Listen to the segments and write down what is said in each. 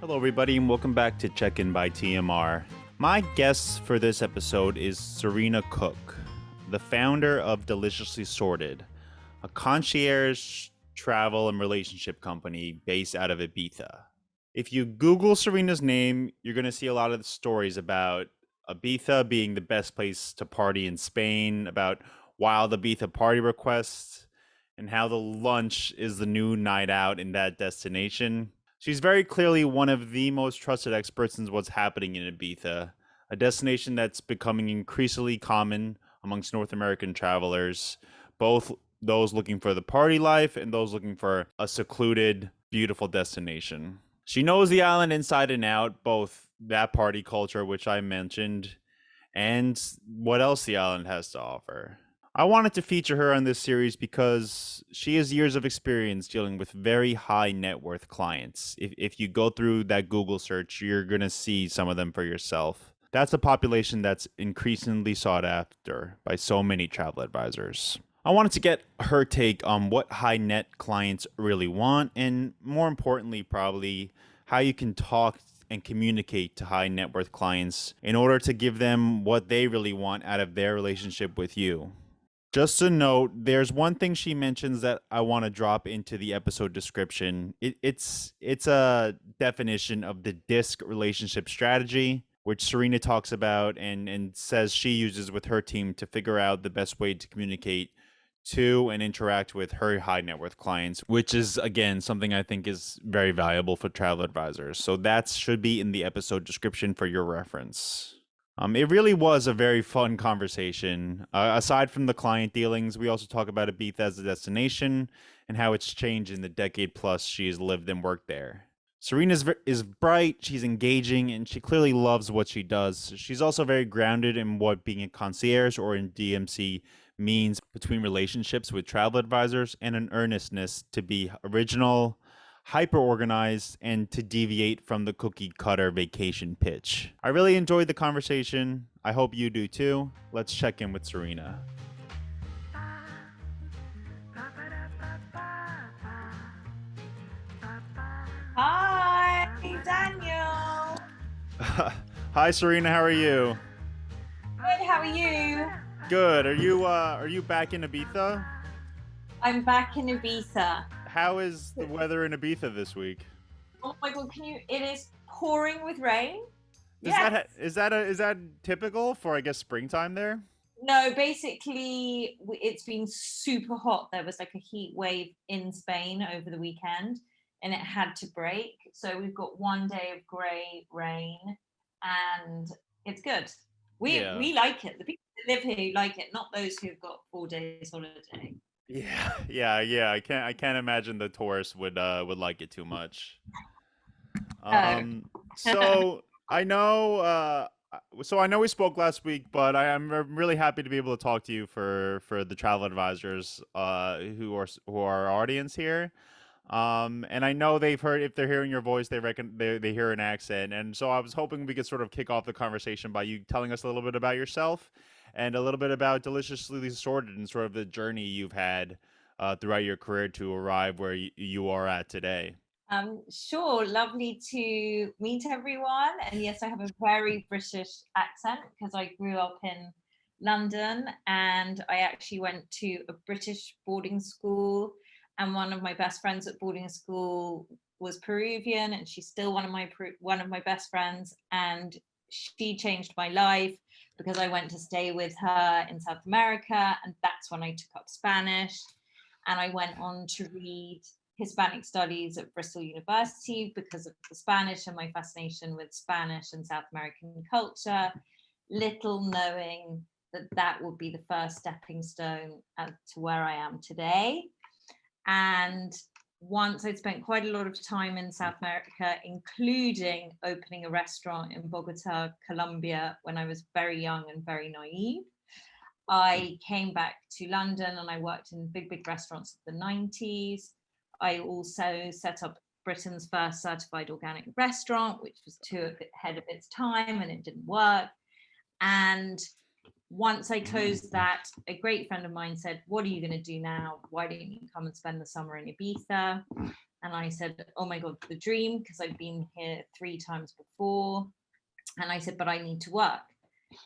Hello, everybody, and welcome back to Check In by TMR. My guest for this episode is Serena Cook, the founder of Deliciously Sorted, a concierge travel and relationship company based out of Ibiza. If you Google Serena's name, you're going to see a lot of the stories about Ibiza being the best place to party in Spain, about wild Ibiza party requests, and how the lunch is the new night out in that destination. She's very clearly one of the most trusted experts in what's happening in Ibiza, a destination that's becoming increasingly common amongst North American travelers, both those looking for the party life and those looking for a secluded, beautiful destination. She knows the island inside and out, both that party culture, which I mentioned, and what else the island has to offer. I wanted to feature her on this series because she has years of experience dealing with very high net worth clients. If you go through that Google search, you're going to see some of them for yourself. That's a population that's increasingly sought after by so many travel advisors. I wanted to get her take on what high net clients really want, and more importantly, probably how you can talk and communicate to high net worth clients in order to give them what they really want out of their relationship with you. Just a note, there's one thing she mentions that I want to drop into the episode description. It's a definition of the DISC relationship strategy, which Serena talks about and says she uses with her team to figure out the best way to communicate to and interact with her high net worth clients, which is again something I think is very valuable for travel advisors. So that should be in the episode description for your reference. It really was a very fun conversation. Aside from the client dealings, we also talk about Ibiza as a destination and how it's changed in the decade plus she's lived and worked there. Serena is bright, she's engaging, and she clearly loves what she does. She's also very grounded in what being a concierge or in DMC means between relationships with travel advisors and an earnestness to be original, hyper organized, and to deviate from the cookie cutter vacation pitch. I really enjoyed the conversation. I hope you do too. Let's check in with Serena. Hi, Daniel. Hi Serena, how are you? Good, how are you? Good. Are you back in Ibiza? I'm back in Ibiza. How is the weather in Ibiza this week? Oh my god, it is pouring with rain. Does Yes. that is that typical for I guess springtime there? No, basically it's been super hot. There was like a heat wave in Spain over the weekend and it had to break. So we've got one day of grey rain and it's good. We Yeah. we like it. The people that live here like it, not those who've got 4 days holiday. Yeah. I can't imagine the tourists would like it too much. Oh. So I know I know we spoke last week, but I'm really happy to be able to talk to you for the travel advisors who are our audience here. And I know they've heard if they're hearing your voice, they hear an accent, and so I was hoping we could sort of kick off the conversation by you telling us a little bit about yourself and a little bit about Deliciously Sorted and sort of the journey you've had throughout your career to arrive where you are at today. Sure, lovely to meet everyone. And yes, I have a very British accent because I grew up in London and I actually went to a British boarding school. And one of my best friends at boarding school was Peruvian, and she's still one of my best friends. And she changed my life because I went to stay with her in South America, and that's when I took up Spanish. And I went on to read Hispanic studies at Bristol University because of the Spanish and my fascination with Spanish and South American culture, little knowing that that would be the first stepping stone to where I am today. And once I'd spent quite a lot of time in South America, including opening a restaurant in Bogota, Colombia, when I was very young and very naive. I came back to London and I worked in big restaurants of the 90s. I also set up Britain's first certified organic restaurant, which was too ahead of its time and it didn't work. And once I closed that, a great friend of mine said, "What are you going to do now? Why don't you come and spend the summer in Ibiza?" And I said, oh my God, the dream, because I've been here 3 times before. And I said, but I need to work.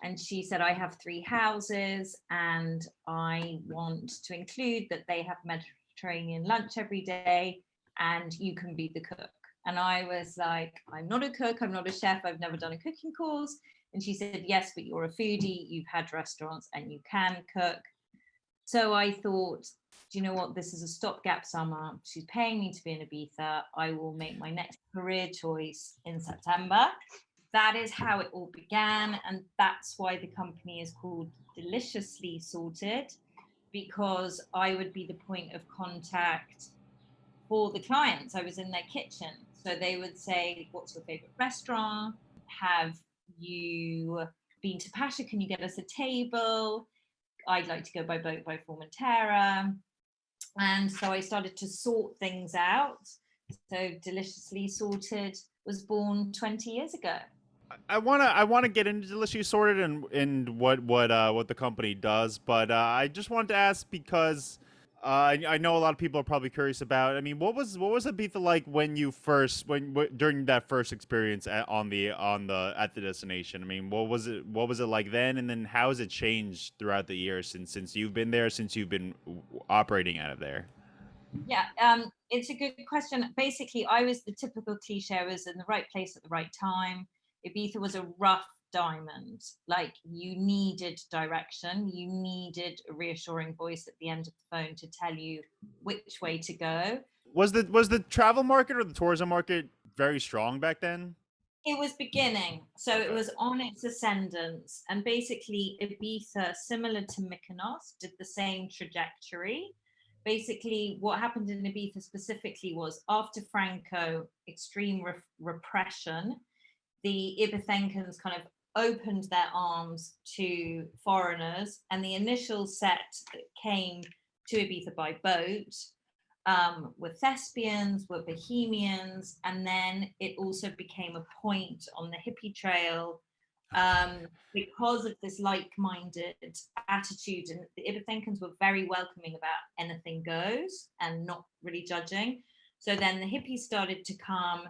And she said, I have 3 houses and I want to include that they have Mediterranean lunch every day and you can be the cook. And I was like, I'm not a cook, I'm not a chef, I've never done a cooking course. And she said, yes, but you're a foodie, you've had restaurants and you can cook. So I thought, do you know what? This is a stopgap summer. She's paying me to be in Ibiza. I will make my next career choice in September. That is how it all began. And that's why the company is called Deliciously Sorted, because I would be the point of contact for the clients. I was in their kitchen. So they would say, what's your favorite restaurant? Have you been to Pasha? Can you get us a table? I'd like to go by boat by Formentera. And so I started to sort things out. So Deliciously Sorted was born 20 years ago. I wanna get into Deliciously Sorted and what the company does, but I just wanted to ask because I know a lot of people are probably curious about. I mean, what was Ibiza like when you first during that first experience at the destination? I mean, what was it like then, and then how has it changed throughout the years since you've been there, since you've been operating out of there? Yeah, it's a good question. Basically, I was the typical cliche. I was in the right place at the right time. Ibiza was a rough diamond. Like you needed direction, you needed a reassuring voice at the end of the phone to tell you which way to go. Was the travel market or the tourism market very strong back then? It was beginning, so it Okay. was on its ascendance, and basically Ibiza, similar to Mykonos, did the same trajectory. Basically, what happened in Ibiza specifically was after Franco extreme repression, the Ibizans kind of opened their arms to foreigners, and the initial set that came to Ibiza by boat were thespians, were bohemians, and then it also became a point on the hippie trail because of this like-minded attitude. And the Ibizancans were very welcoming about anything goes and not really judging. So then the hippies started to come,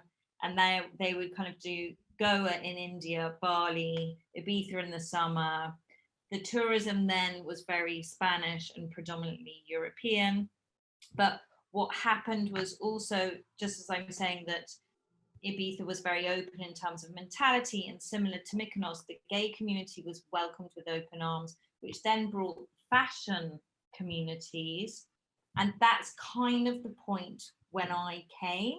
and they would kind of do Goa in India, Bali, Ibiza in the summer. The tourism then was very Spanish and predominantly European. But what happened was also, just as I'm saying, that Ibiza was very open in terms of mentality, and similar to Mykonos, the gay community was welcomed with open arms, which then brought fashion communities. And that's kind of the point when I came.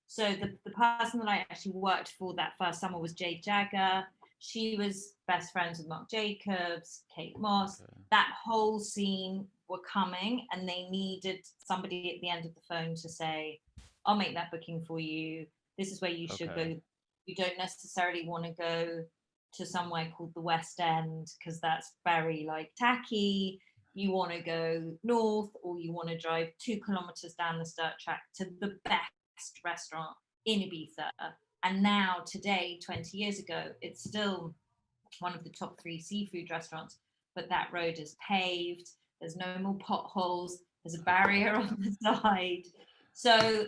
So the person that I actually worked for that first summer was Jade Jagger. She was best friends with Marc Jacobs, Kate Moss. Okay. That whole scene were coming, and they needed somebody at the end of the phone to say, I'll make that booking for you. This is where you should Okay. go. You don't necessarily want to go to somewhere called the West End because that's very like tacky. You want to go north, or you want to drive 2 kilometers down the dirt track to the best restaurant in Ibiza. And now, today, 20 years ago, it's still one of the top 3 seafood restaurants, but that road is paved. There's no more potholes. There's a barrier on the side. So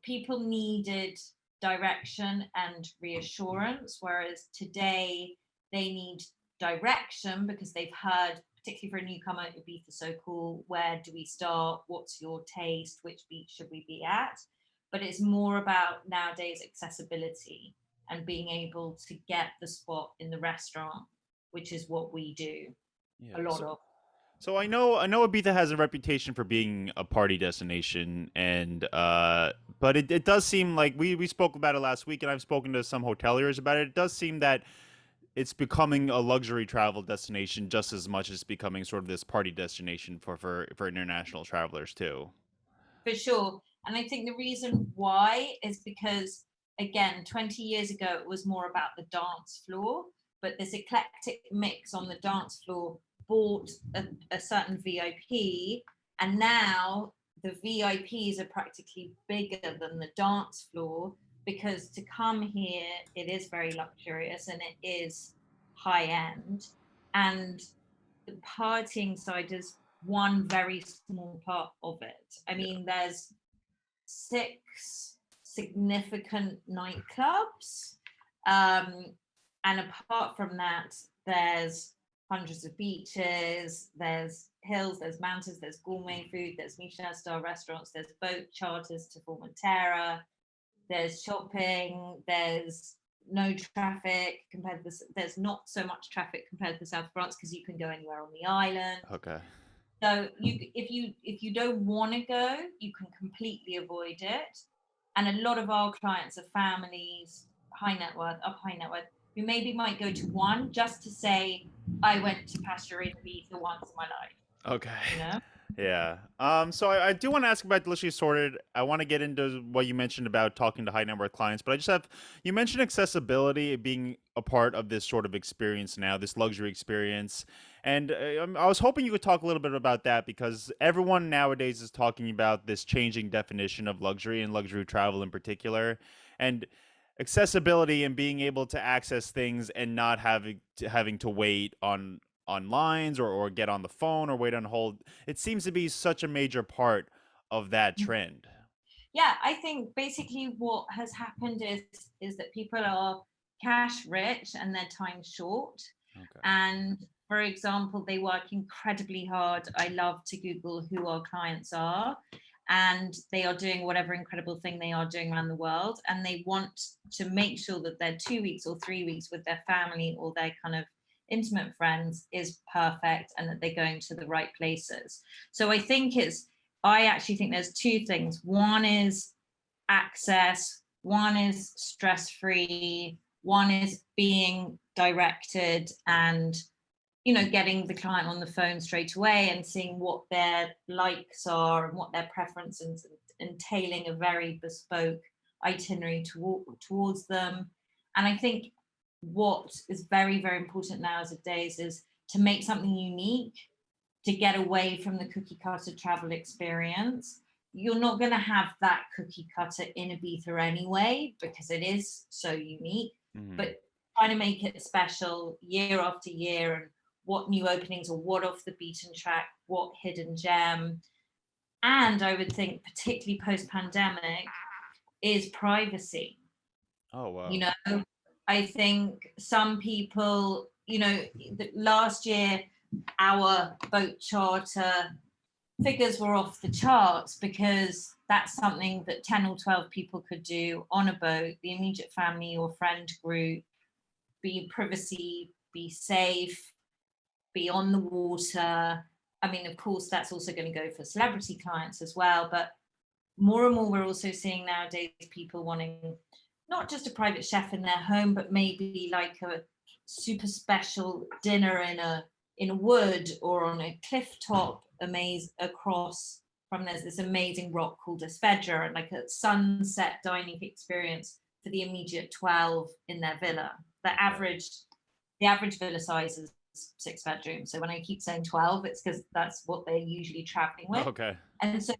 people needed direction and reassurance, whereas today they need direction because they've heard, particularly for a newcomer, Ibiza so cool. Where do we start? What's your taste? Which beach should we be at? But it's more about nowadays accessibility and being able to get the spot in the restaurant, which is what we do Yeah. a lot of. So I know Ibiza has a reputation for being a party destination, and but it does seem like we spoke about it last week, and I've spoken to some hoteliers about it. It does seem that it's becoming a luxury travel destination just as much as becoming sort of this party destination for international travelers too. For sure. And I think the reason why is because, again, 20 years ago, it was more about the dance floor, but this eclectic mix on the dance floor bought a certain VIP. And now the VIPs are practically bigger than the dance floor because to come here, it is very luxurious and it is high end. And the partying side is one very small part of it. I mean, there's 6 significant nightclubs. And apart from that, there's hundreds of beaches, there's hills, there's mountains, there's gourmet food, there's Michelin star restaurants, there's boat charters to Formentera, there's shopping, there's no traffic compared to this. There's not so much traffic compared to South France because you can go anywhere on the island. Okay. So if you don't want to go, you can completely avoid it. And a lot of our clients are families, high net worth, up high net worth, who maybe might go to one just to say, I went to Pasture in Ibiza once in my life. Okay. You know? Yeah. So I do want to ask about Deliciously Sorted. I want to get into what you mentioned about talking to high net worth clients, but I just have, you mentioned accessibility being a part of this sort of experience now, this luxury experience. And I was hoping you could talk a little bit about that because everyone nowadays is talking about this changing definition of luxury and luxury travel in particular. And accessibility and being able to access things and not having to wait on lines or get on the phone or wait on hold. It seems to be such a major part of that trend. Yeah, I think basically what has happened is that people are cash rich and their time short. Okay. And for example, they work incredibly hard. I love to Google who our clients are, and they are doing whatever incredible thing they are doing around the world. And they want to make sure that their 2 weeks or 3 weeks with their family or their kind of intimate friends is perfect and that they're going to the right places. So I actually think there's two things. One is access, one is stress free, one is being directed and getting the client on the phone straight away and seeing what their likes are and what their preferences, and tailing a very bespoke itinerary towards them. And I think what is very, very important nowadays is to make something unique, to get away from the cookie cutter travel experience. You're not going to have that cookie cutter in Ibiza anyway, because it is so unique, but trying to make it special year after year, and what new openings or what off the beaten track, what hidden gem. And I would think, particularly post pandemic, is privacy. Oh, wow. I think some people, last year, our boat charter figures were off the charts because that's something that 10 or 12 people could do on a boat, the immediate family or friend group, be privacy, be safe, be on the water. I mean, of course, that's also going to go for celebrity clients as well, but more and more we're also seeing nowadays people wanting not just a private chef in their home, but maybe like a super special dinner in a wood or on a cliff top, across from, there's this amazing rock called Esfedra, and like a sunset dining experience for the immediate 12 in their villa. The average villa size is 6 bedrooms. So when I keep saying 12, it's because that's what they're usually traveling with. Okay. And so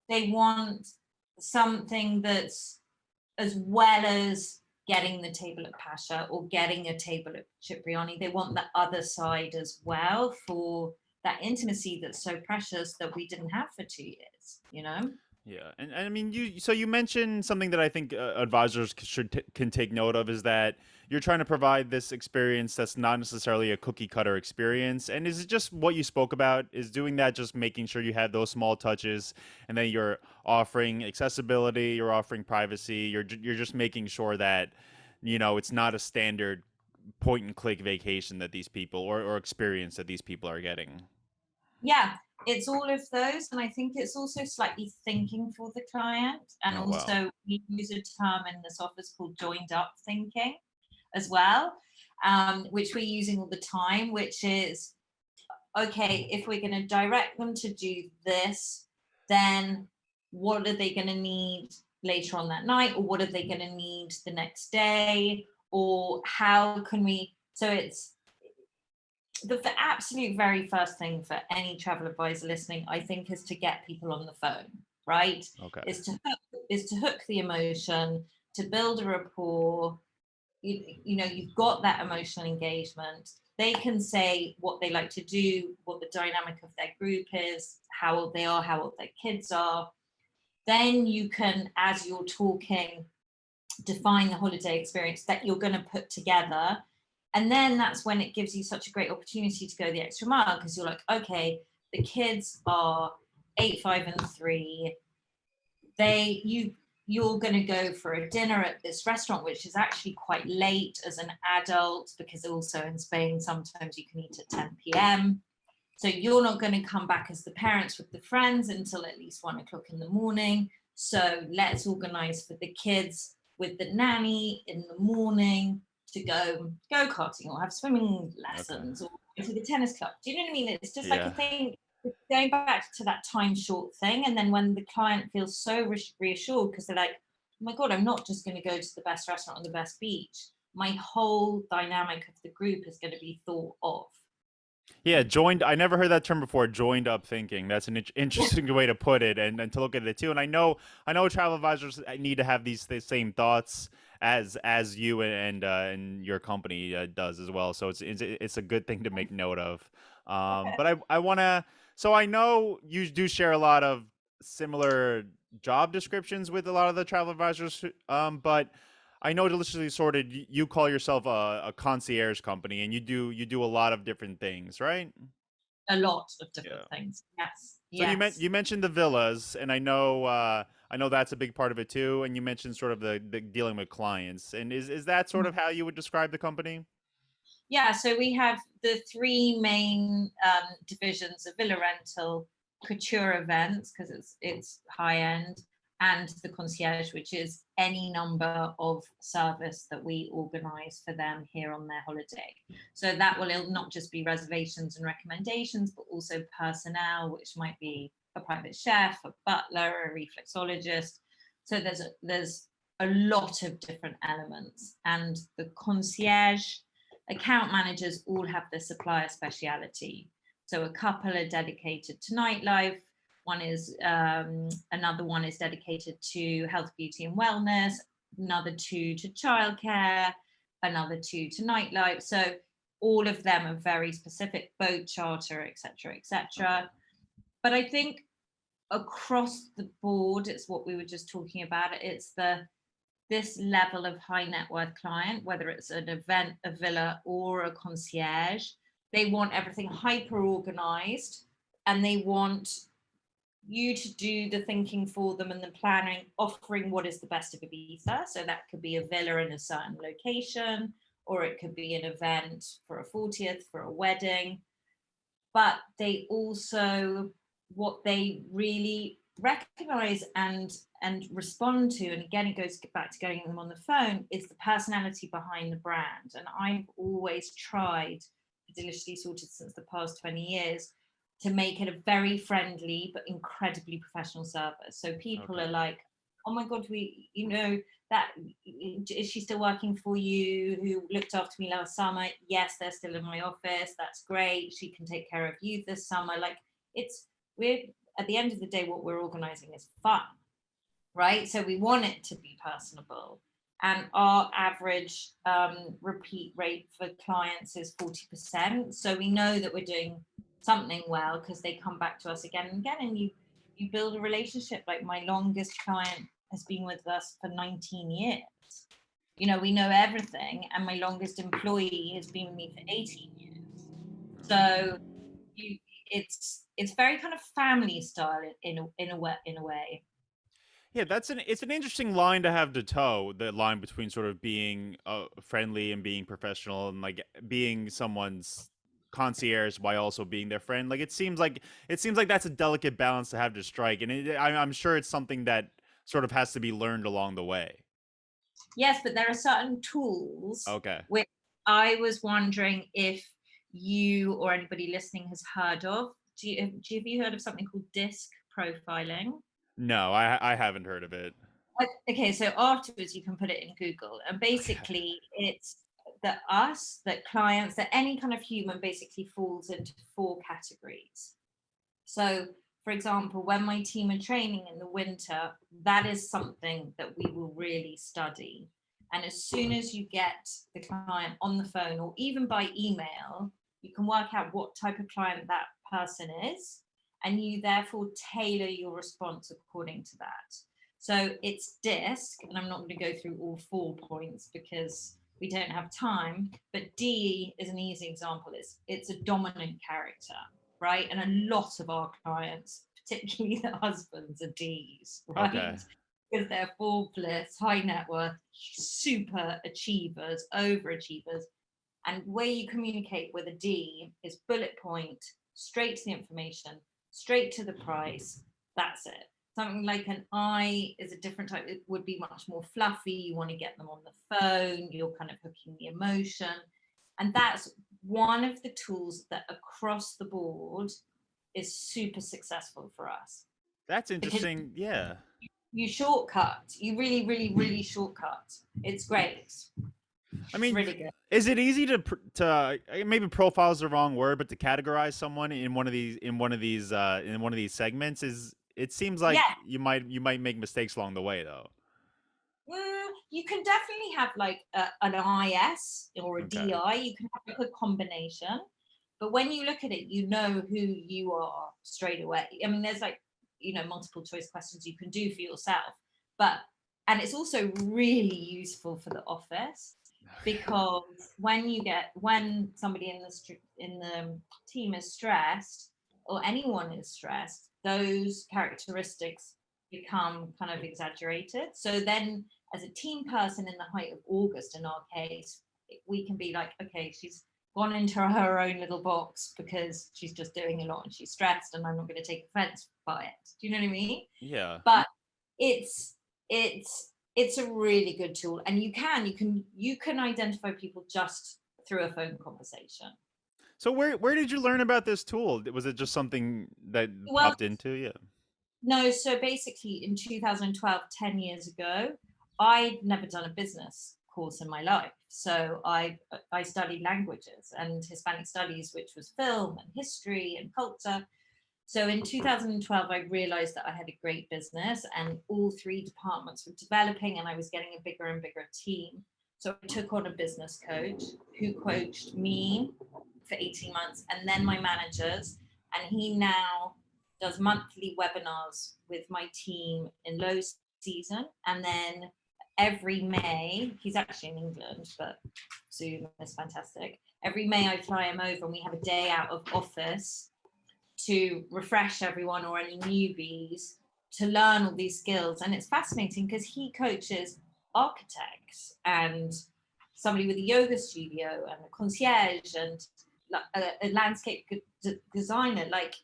they want something that's, as well as getting the table at Pasha or getting a table at Cipriani, they want the other side as well, for that intimacy that's so precious that we didn't have for 2 years. Yeah, and I mean, you mentioned something that I think advisors can take note of, is that you're trying to provide this experience that's not necessarily a cookie cutter experience. And is it just what you spoke about? Is doing that just making sure you have those small touches, and then you're offering accessibility, you're offering privacy, you're just making sure that it's not a standard point and click vacation that these people or experience that these people are getting. Yeah, it's all of those. And I think it's also slightly thinking for the client. And Oh, wow. also, we use a term in this office called joined up thinking as well, which we're using all the time, which is, okay, if we're going to direct them to do this, then what are they going to need later on that night? Or what are they going to need the next day? Or how can we, so it's, the absolute very first thing for any travel advisor listening, I think, is to get people on the phone, right? Okay. Is to hook the emotion, to build a rapport. You've got that emotional engagement. They can say what they like to do, what the dynamic of their group is, how old they are, how old their kids are. Then you can, as you're talking, define the holiday experience that you're going to put together. And then that's when it gives you such a great opportunity to go the extra mile, because you're like, okay, the kids are 8, 5, and 3. You're going to go for a dinner at this restaurant, which is actually quite late as an adult, because also in Spain sometimes you can eat at 10 p.m. So you're not going to come back as the parents with the friends until at least 1 o'clock in the morning. So let's organize for the kids with the nanny in the morning to go karting or have swimming lessons, or go to the tennis club. Do you know what I mean? It's just like a thing, going back to that time short thing. And then when the client feels so reassured, because they're like, oh my God, I'm not just going to go to the best restaurant on the best beach. My whole dynamic of the group is going to be thought of. Yeah, joined. I never heard that term before. Joined up thinking. That's an interesting way to put it, and to look at it too. And I know travel advisors need to have the same thoughts as you and your company does as well. So it's a good thing to make note of. But I want to. So I know you do share a lot of similar job descriptions with a lot of the travel advisors. But I know Deliciously Sorted, you call yourself a concierge company, and you do a lot of different things, right? A lot of different Yeah. things. Yes. So Yes. you mentioned the villas, and I know that's a big part of it too. And you mentioned sort of the dealing with clients. And is that sort of how you would describe the company? Yeah, so we have the three main divisions of villa rental, couture events, because it's high end, and the concierge, which is any number of service that we organize for them here on their holiday. So that will not just be reservations and recommendations, but also personnel, which might be a private chef, a butler, a reflexologist. So there's a lot of different elements, and the concierge account managers all have their supplier speciality. So a couple are dedicated to nightlife. Another one is dedicated to health, beauty, and wellness. Another two to childcare. Another two to nightlife. So all of them are very specific, boat charter, etc., etc. But I think across the board, it's what we were just talking about. It's this level of high net worth client, whether it's an event, a villa, or a concierge, they want everything hyper organized, and they want you to do the thinking for them and the planning, offering what is the best of Ibiza. So that could be a villa in a certain location, or it could be an event for a 40th, for a wedding. But they also, what they really recognize and respond to, and again it goes back to getting them on the phone, is the personality behind the brand. And I've always tried, Deliciously Sorted since the past 20 years, to make it a very friendly but incredibly professional service. So people are like, oh my God, that is she still working for you, who looked after me last summer? Yes, they're still in my office. That's great. She can take care of you this summer. Like, we're at the end of the day, what we're organizing is fun, right? So we want it to be personable. And our average repeat rate for clients is 40%. So we know that we're doing something well, because they come back to us again and again, and you build a relationship. Like, my longest client has been with us for 19 years. We know everything, and my longest employee has been with me for 18 years. So it's very kind of family style in a way. Yeah, it's an interesting line to have to toe, the line between sort of being friendly and being professional, and like being someone's concierge while also being their friend. Like it seems like that's a delicate balance to have to strike, and I'm sure it's something that sort of has to be learned along the way. Yes, but there are certain tools Okay. which I was wondering if you or anybody listening has heard of. Have you heard of something called disc profiling? No, I haven't heard of it. Okay, so afterwards you can put it in Google, and Okay. basically it's that clients, that any kind of human basically falls into four categories. So, for example, when my team are training in the winter, that is something that we will really study. And as soon as you get the client on the phone, or even by email, you can work out what type of client that person is. and you therefore tailor your response according to that. So it's disc, and I'm not going to go through all 4 points because we don't have time, but D is an easy example. It's a dominant character, right? And a lot of our clients, particularly the husbands, are Ds, right? Okay. Because they're Forbes, high net worth, super achievers, overachievers. And the way you communicate with a D is bullet point, straight to the information, straight to the price. That's it. Something like an I is a different type. It would be much more fluffy. You want to get them on the phone. You're kind of hooking the emotion. And that's one of the tools that across the board is super successful for us. That's interesting. Yeah. You shortcut. You really, really, really shortcut. It's great. I It's mean, really good. is it easy to maybe profile is the wrong word, but to categorize someone in one of these segments is it seems like Yeah. you might make mistakes along the way though. You can definitely have like an IS or a Okay. DI. You can have like a combination, but when you look at it, you know who you are straight away. I mean, there's like multiple choice questions you can do for yourself, and it's also really useful for the office because when somebody in the team is stressed or anyone is stressed, those characteristics become kind of exaggerated. So then as a team person in the height of August, in our case, we can be like, okay, she's gone into her own little box because she's just doing a lot and she's stressed, and I'm not going to take offense by it. Do you know what I mean? Yeah. But it's a really good tool, and you can identify people just through a phone conversation. So where did you learn about this tool? Was it just something that Well, popped into you? no, so basically in 2012, 10 years ago, I'd never done a business course in my life. So I studied languages and Hispanic studies, which was film and history and culture. So in 2012, I realized that I had a great business and all 3 departments were developing, and I was getting a bigger and bigger team. So I took on a business coach who coached me for 18 months and then my managers. And he now does monthly webinars with my team in low season. And then every May, he's actually in England, but Zoom is fantastic. Every May I fly him over and we have a day out of office to refresh everyone or any newbies to learn all these skills. And it's fascinating because he coaches architects and somebody with a yoga studio and a concierge and a landscape designer. Like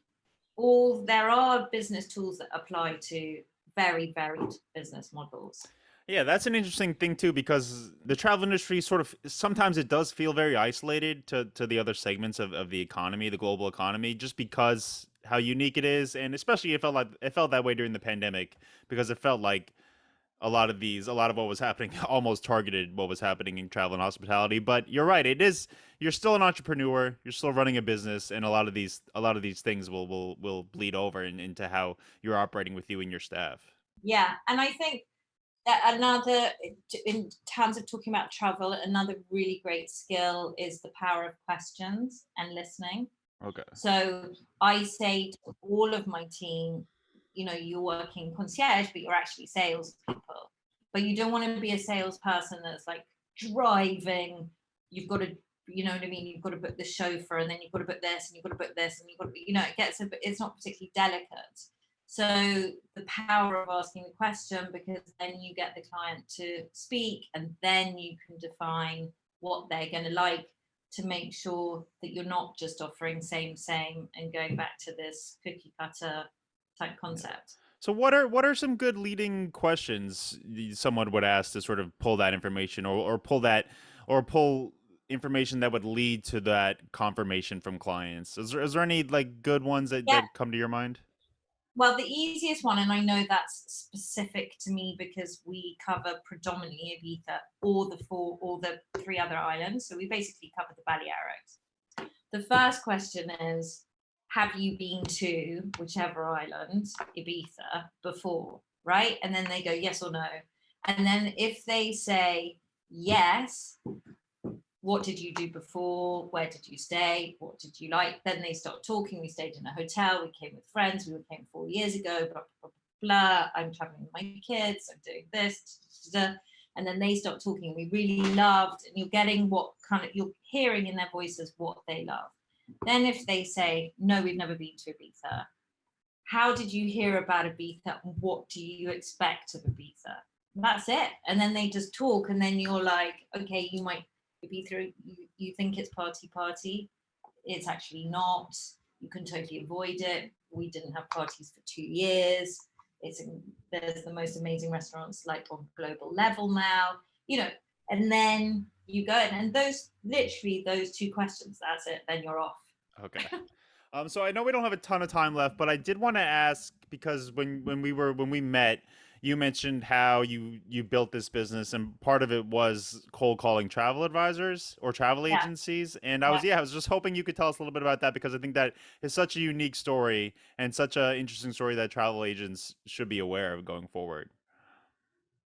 there are business tools that apply to very varied business models. Yeah, that's an interesting thing too, because the travel industry sort of sometimes it does feel very isolated to the other segments of the economy, the global economy, just because how unique it is, and especially it felt that way during the pandemic because it felt like a lot of what was happening almost targeted what was happening in travel and hospitality. But you're right, you're still an entrepreneur, you're still running a business, and a lot of these things will bleed over into how you're operating with you and your staff. Yeah, and I think another, in terms of talking about travel, another really great skill is the power of questions and listening. Okay. So I say to all of my team, you're working concierge, but you're actually salespeople. But you don't want to be a salesperson that's like driving. You've got to, you know what I mean? You've got to book the chauffeur, and then you've got to book this, and you've got to book this, and you've got to, it's not particularly delicate. So the power of asking the question, because then you get the client to speak, and then you can define what they're going to like to make sure that you're not just offering same and going back to this cookie cutter type concept. So what are some good leading questions someone would ask to sort of pull that information or pull information that would lead to that confirmation from clients? Is there any like good ones that come to your mind? Well, the easiest one, and I know that's specific to me because we cover predominantly Ibiza or the 3 other islands. So we basically cover the Balearics. The first question is, have you been to whichever island, Ibiza, before, right? And then they go yes or no. And then if they say yes, what did you do before? Where did you stay? What did you like? Then they start talking. We stayed in a hotel. We came with friends. We came 4 years ago. Blah, blah, blah, blah. I'm traveling with my kids. I'm doing this. Da, da, da. And then they start talking. We really loved, and you're getting what kind of, you're hearing in their voices what they love. Then if they say, no, we've never been to Ibiza. How did you hear about Ibiza? What do you expect of Ibiza? That's it. And then they just talk, and then you're like, okay, you might be through, you think it's party. It's actually not. You can totally avoid it. We didn't have parties for 2 years. There's the most amazing restaurants like on global level now, and then you go and those literally those two questions, that's it, then you're off. Okay. So I know we don't have a ton of time left, but I did want to ask because when we met, you mentioned how you built this business, and part of it was cold calling travel advisors or travel Yeah, agencies. And yeah. I was just hoping you could tell us a little bit about that because I think that is such a unique story and such an interesting story that travel agents should be aware of going forward.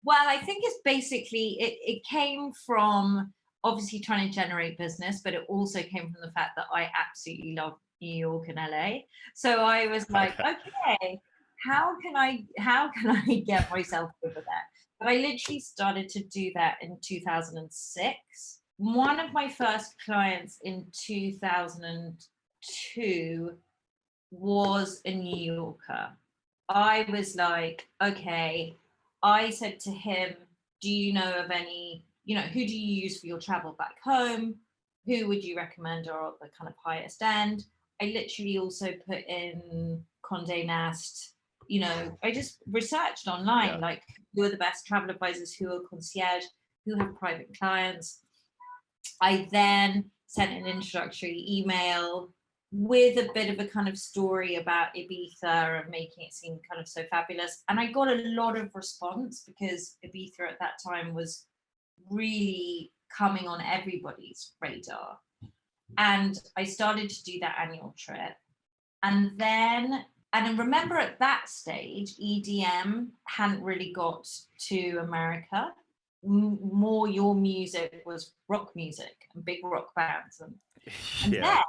Well, I think it's basically it came from obviously trying to generate business, but it also came from the fact that I absolutely love New York and LA. So I was like, Okay. okay, how can I get myself over there? But I literally started to do that in 2006. One of my first clients in 2002 was a New Yorker. I was like, okay, I said to him, do you know of any, who do you use for your travel back home? Who would you recommend are at the kind of highest end? I literally also put in Conde Nast, I just researched online, Yeah. like who are the best travel advisors, who are concierge, who have private clients. I then sent an introductory email with a bit of a kind of story about Ibiza and making it seem kind of so fabulous. And I got a lot of response because Ibiza at that time was really coming on everybody's radar. And I started to do that annual trip. And then, and I remember at that stage, EDM hadn't really got to America. More your music was rock music and big rock bands. And Yeah.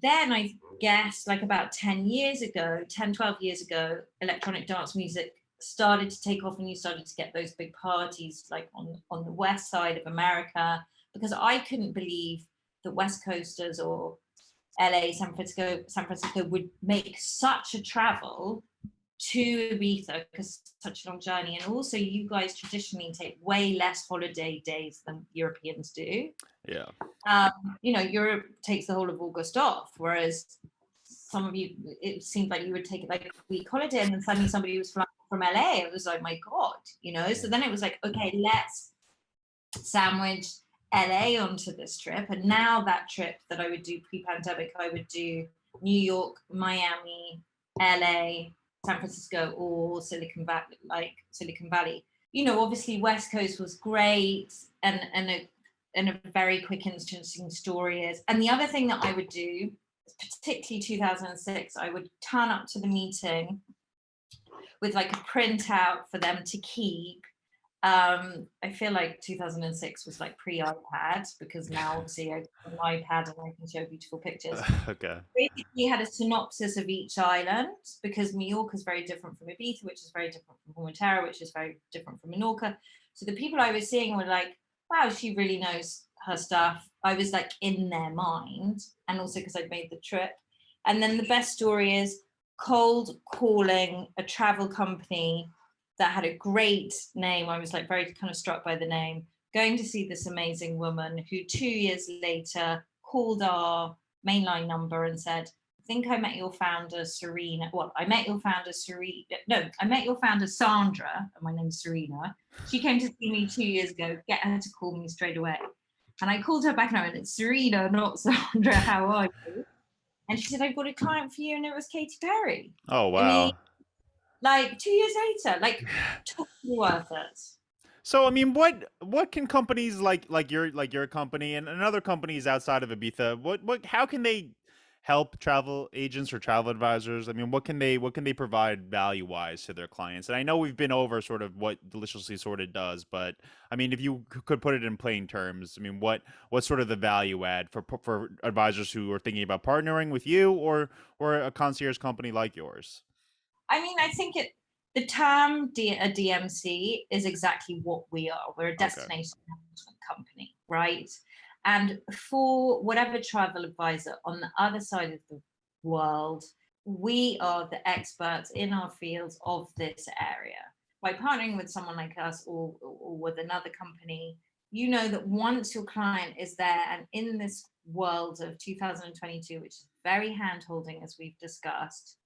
then I guess like about 10 years ago, 10, 12 years ago, electronic dance music started to take off and you started to get those big parties like on the west side of America, because I couldn't believe that West Coasters or LA, San Francisco would make such a travel to Ibiza because it's such a long journey. And also you guys traditionally take way less holiday days than Europeans do. Yeah. Europe takes the whole of August off, whereas some of you, it seemed like you would take it like a week holiday, and then suddenly somebody was flying from LA. It was like, my God. So then it was like, okay, let's sandwich LA onto this trip. And now that trip that I would do pre-pandemic, I would do New York, Miami, LA, San Francisco, or Silicon Valley. Obviously West Coast was great, and a very quick interesting story is, and the other thing that I would do, particularly 2006, I would turn up to the meeting with like a printout for them to keep. I feel like 2006 was like pre-iPad, because now obviously I have an iPad and I can show beautiful pictures. Okay. Basically had a synopsis of each island, because Mallorca is very different from Ibiza, which is very different from Formentera, which is very different from Menorca. So the people I was seeing were like, wow, she really knows her stuff. I was like in their mind, and also because I'd made the trip. And then the best story is cold calling a travel company that had a great name. I was like very kind of struck by the name, going to see this amazing woman who 2 years later called our mainline number and said, I think I met your founder, Serena. Well, I met your founder, Serena. No, I met your founder, Sandra, and my name's Serena. She came to see me 2 years ago. Get her to call me straight away. And I called her back and I went, it's Serena, not Sandra. How are you? And she said, I've got a client for you. And it was Katy Perry. Oh, I mean, wow. like 2 years later, like totally worth it. So I mean, what can companies like your company and other companies outside of Ibiza, what how can they help travel agents or travel advisors? I mean, what can they provide value wise to their clients? And I know we've been over sort of what Deliciously Sorted does, but I mean, if you could put it in plain terms, I mean, what's sort of the value add for advisors who are thinking about partnering with you or a concierge company like yours? I mean, I think the term a DMC is exactly what we are. We're a Okay. destination management company, right? And for whatever travel advisor on the other side of the world, we are the experts in our fields of this area. By partnering with someone like us or with another company, you know that once your client is there and in this world of 2022, which is very hand holding, as we've discussed,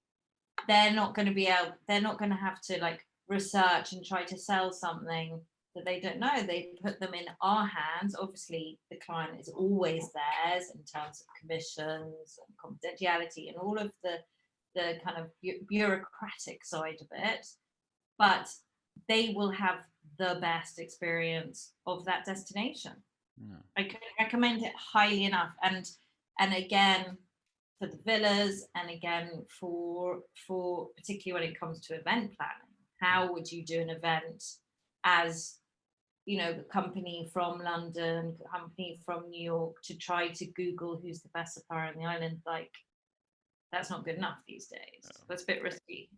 they're not going to have to like research and try to sell something that they don't know. They put them in our hands. Obviously the client is always theirs in terms of commissions and confidentiality and all of the kind of bureaucratic side of it, but they will have the best experience of that destination. Yeah. I could recommend it highly enough. And again, for the villas, and again for particularly when it comes to event planning, how would you do an event as, you know, a company from London, a company from New York, to try to Google who's the best supplier on the island? Like, that's not good enough these days. That's a bit risky.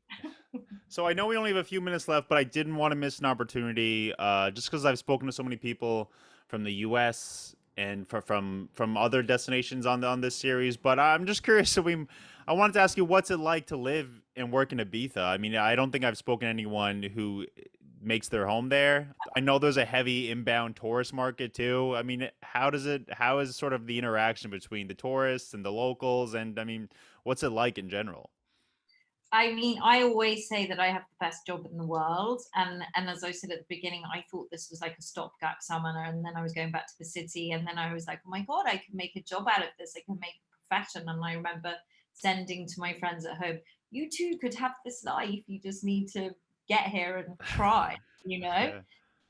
So I know we only have a few minutes left, but I didn't want to miss an opportunity, just because I've spoken to so many people from the U.S. and from other destinations on this series. But I'm just curious. I wanted to ask you, what's it like to live and work in Ibiza? I mean, I don't think I've spoken to anyone who makes their home there. I know there's a heavy inbound tourist market too. I mean, how is sort of the interaction between the tourists and the locals? And I mean, what's it like in general? I mean, I always say that I have the best job in the world, and as I said at the beginning, I thought this was like a stopgap summer, and then I was going back to the city, and then I was like, oh my god, I can make a job out of this. I can make a profession. And I remember sending to my friends at home, you too could have this life. You just need to get here and try. You know.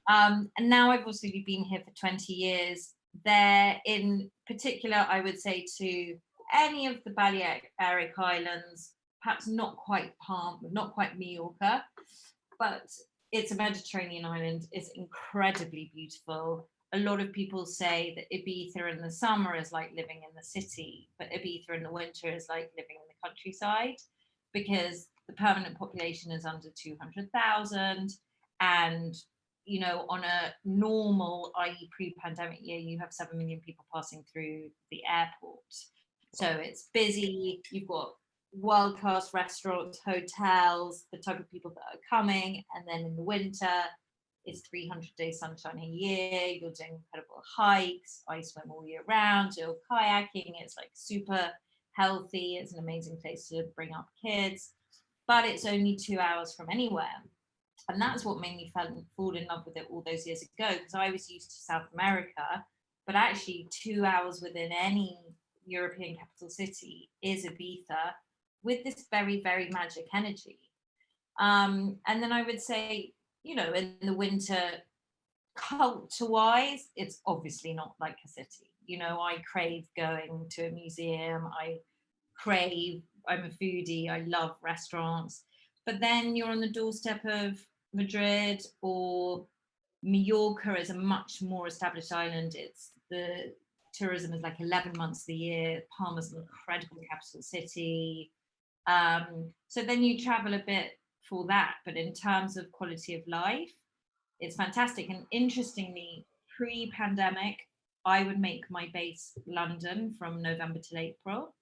Yeah. And now I've obviously been here for 20 years. There, in particular, I would say to any of the Balearic Islands, perhaps not quite Palm, not quite Mallorca, but it's a Mediterranean island. It's incredibly beautiful. A lot of people say that Ibiza in the summer is like living in the city, but Ibiza in the winter is like living in the countryside, because the permanent population is under 200,000. And, you know, on a normal, i.e., pre-pandemic year, you have 7 million people passing through the airport. So Wow. it's busy. You've got world class restaurants, hotels, the type of people that are coming. And then in the winter, it's 300 days sunshine a year. You're doing incredible hikes. I swim all year round. You're kayaking. It's like super healthy. It's an amazing place to bring up kids, but it's only 2 hours from anywhere. And that's what made me fall in love with it all those years ago, because I was used to South America, but actually 2 hours within any European capital city is Ibiza, with this very, very magic energy. And then I would say, you know, in the winter, culture wise, it's obviously not like a city. You know, I crave going to a museum. I'm a foodie. I love restaurants. But then you're on the doorstep of Madrid, or Mallorca is a much more established island. It's the tourism is like 11 months of the year. Palma's an incredible capital city. So then you travel a bit for that. But in terms of quality of life, it's fantastic. And interestingly, pre-pandemic, I would make my base London from November till April,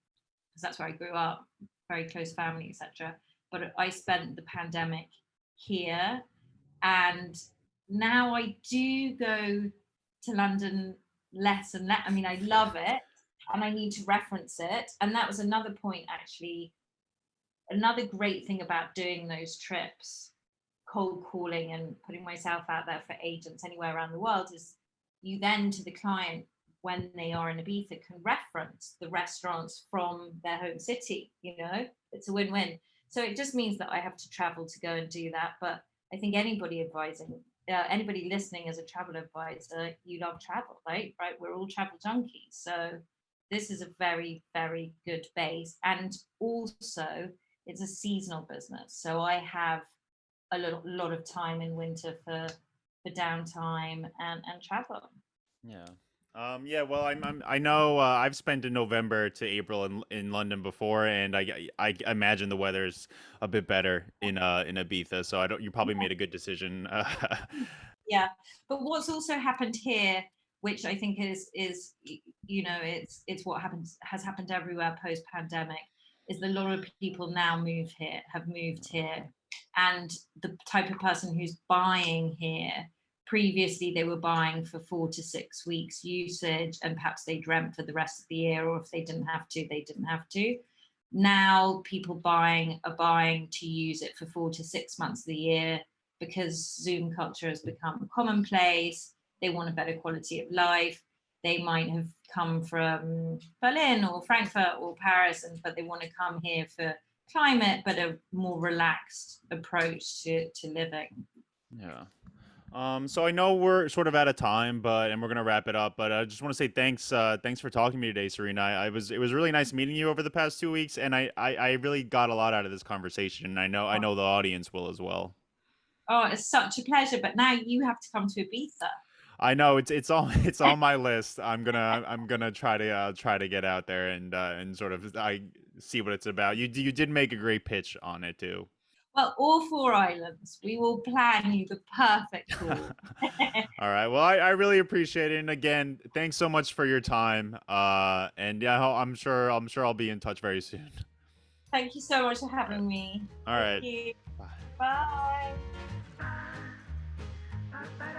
because that's where I grew up, very close family, etc. But I spent the pandemic here, and now I do go to London less and less. I mean, I love it, and I need to reference it. And that was another point, actually. Another great thing about doing those trips, cold calling and putting myself out there for agents anywhere around the world, is you then to the client, when they are in Ibiza, can reference the restaurants from their home city. You know, it's a win-win. So it just means that I have to travel to go and do that. But I think anybody listening as a travel advisor, you love travel, right? Right? We're all travel junkies. So this is a very, very good base. And also, it's a seasonal business. So I have a lot of time in winter for downtime and travel. Yeah. Yeah, well, I know I've spent in November to April in London before, and I imagine the weather's a bit better in Ibiza, so I don't you probably made a good decision. Yeah, but what's also happened here, which I think it's what happens has happened everywhere post pandemic, is that a lot of people now have moved here, and the type of person who's buying here, previously they were buying for 4 to 6 weeks usage, and perhaps they dreamt for the rest of the year, or if they didn't have to, they didn't have to. Now people buying are buying to use it for 4 to 6 months of the year, because Zoom culture has become commonplace. They want a better quality of life. They might have come from Berlin or Frankfurt or Paris, but they want to come here for climate, but a more relaxed approach to living. Yeah. So I know we're sort of out of time, and we're gonna wrap it up. But I just want to say thanks, thanks for talking to me today, Serena. It was really nice meeting you over the past 2 weeks, and I really got a lot out of this conversation. And I know the audience will as well. Oh, it's such a pleasure. But now you have to come to Ibiza. I know it's on it's on my list. I'm gonna try to get out there and sort of I see what it's about. You did make a great pitch on it too. Well, all four islands. We will plan you the perfect tour. All right. Well, I really appreciate it. And again, thanks so much for your time. And yeah, I'm sure I'll be in touch very soon. Thank you so much for All right. having me. All Thank right. you. Bye. Bye.